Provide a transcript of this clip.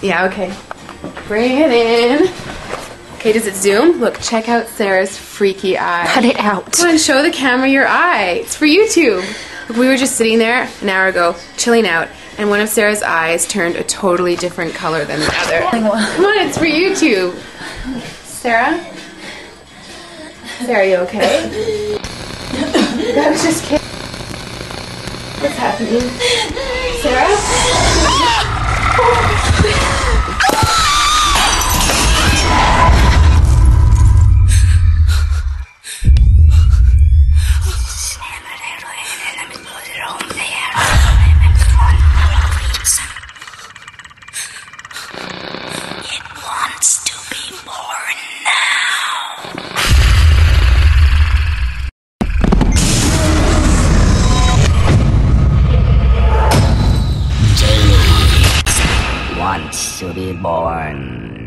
Yeah, okay. Bring it in. Okay, does it zoom? Look, check out Sarah's freaky eye. Cut it out. Come on, show the camera your eye. It's for YouTube. Look, we were just sitting there an hour ago, chilling out, and one of Sarah's eyes turned a totally different color than the other. Come on, it's for YouTube. Sarah? Sarah, you okay? I was just kidding. What's happening? Sarah? It wants to be born now. Jamie wants to be born